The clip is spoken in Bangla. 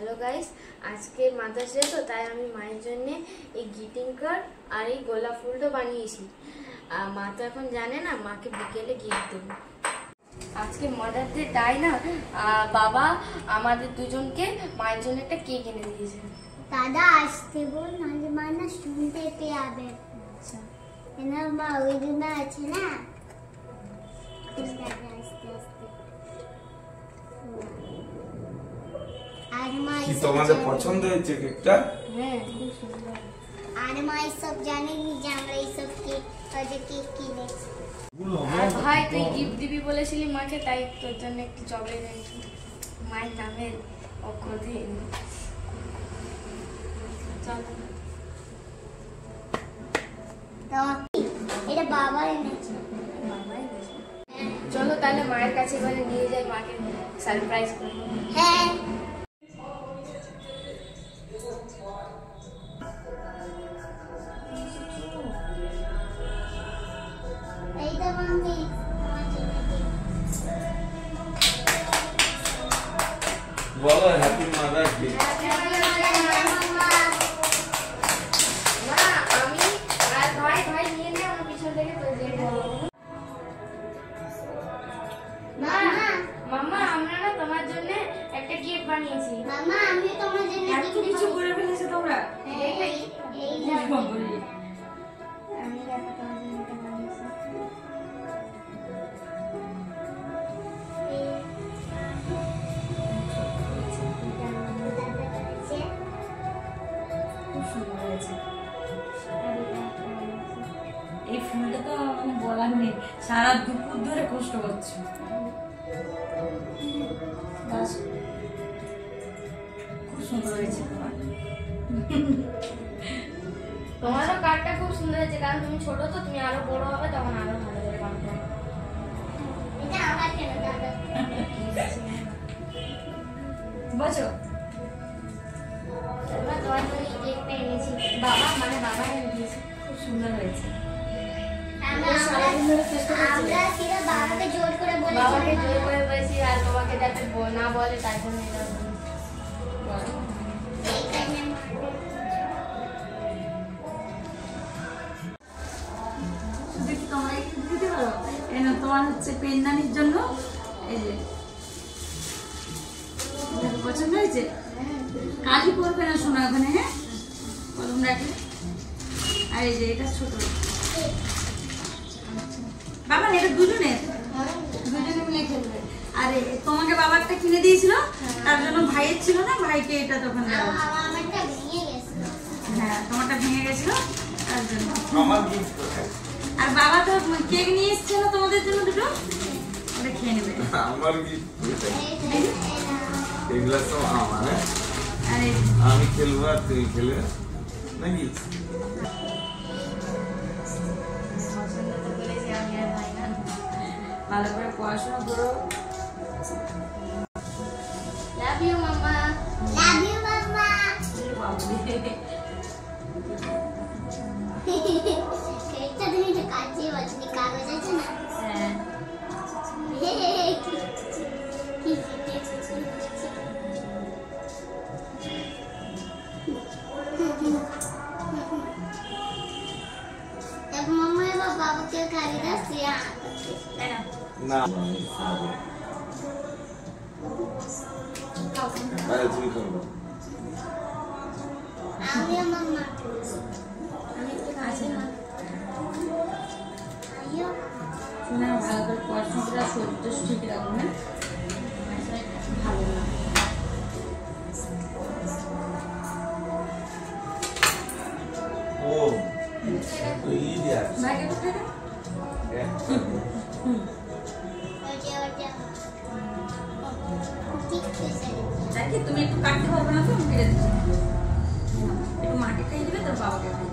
हेलो गाइस, आज के मादार्स डे तो তাই আমি মায়ের জন্য এই গ্রিটিং কার্ড আর এই গোলাপ ফুলটা বানিয়েছি। মা তো এখন জানে না, মাকে বিকেলে গিফট দেব। আজকে মাদার্স ডে তাই না বাবা আমাদের দুজনকে মায়ের জন্য একটা কেক এনে দিয়েছে। দাদা আসতে বল, নাহলে মা না শুনতে পেয়ে যাবে। আচ্ছা এনা মা ওই রুমে আছে না, কি তোমাদের পছন্দ হয়েছে কেকটা? হ্যাঁ, খুব সুন্দর। আর মা সব জানেনি যে আমরা এই সব কেক কিনেছি। ভাই তুই গিফট দিবি বলেছিলি মাকে, তাই তোর জন্য একটু চকলেট এনেছি মায়ের নামের অক্ষর দিয়ে। এটা বাবা এনেছে। চলো তাহলে মায়ের কাছে এবারে নিয়ে যাই, মাকে সারপ্রাইজ করবো। হ্যাঁ এইটা মাম্মি বলো হ্যাপি মাদার্স ডে। মাম্মা আমরা না তোমার জন্য একটা কেক বানিয়েছি। মামা আমি তোমার জন্য এত কিছু করে ফেলেছো তোমরা। এই আমি দেখো তোমার জন্য এটা বানিয়েছি। খুব সুন্দর হয়েছে। এই ফুলটা তো মানে বলার নেই, সারা দুপুর ধরে কষ্ট করছো। খুব সুন্দর হয়েছে তোমার। তোমারও কার্ডটা খুব সুন্দর হয়েছে, কারণ তুমি ছোট তো, তুমি আরো বড় হবে তখন আরো ভালো করে বানাবে। এটা আমার কেন দাদা? বসো। আমরা তোমার জন্য এই কেকটা এনেছি, বাবা মানে বাবা এনে দিয়েছে। খুব সুন্দর হয়েছে। আমরা সিধা বাবাকে জোর করে বলেছি। বাবাকে জোর করে বলেছি, আর বাবাকে যাতে না বলে তার জন্য এটা বলেছি। শুধু কি তোমার একটু দিতে পারো? এই না তোমার হচ্ছে পেনদানির জন্য। এই যে পছন্দ হয়েছে? কালি পড়বে না শোনা ওখানে, হ্যাঁ কলম রাখলে। আর এই যে এটা ছোট বাবা, এটা দুজনে মিলে খেলবে। আরে তোমাকে বাবারটা কিনে দিয়েছিল, তার জন্য ভাইয়ের ছিল না, ভাইকে এটা তখন দেওয়া হয়েছে। আমারটা ভেঙে গেছে। হ্যাঁ তোমারটা ভেঙে গেছিল তার জন্য। আমার গিফট আর বাবা তো কেক নিয়ে এসেছিল তোমাদের জন্য দুটো, ওটা খেয়ে নেবে। আমার গিফট এগুলা তো আমার, আরে আমি খেলবো আর তুমি খেলবে নাকি? পছন্দ তো করেছি আমি আর ভাই না। ভালো করে পড়াশোনা করো। Love you mumma. Love you mumma. এটা তুমি তো কাজে বলছি, কাগজ আছে না? হ্যাঁ जब मम्मा और बाबा के खरीदा सिया না আরে তুমি খাবো। আমি মাম্মা আমি একটু কাছে না। আইও শোনা ভালো করে পড়াশোনা করে শরীরটা ঠিক রাখো, না ভালো না। ও এই যে ভাইকে তো থাকে ওটা ঠিক আছে। দেখি তুমি একটু কাটতে পারবে না, তো আমি কেটে দিচ্ছি। একটু মাকে খাইয়ে দিবে, তোর বাবাকে খাইয়ে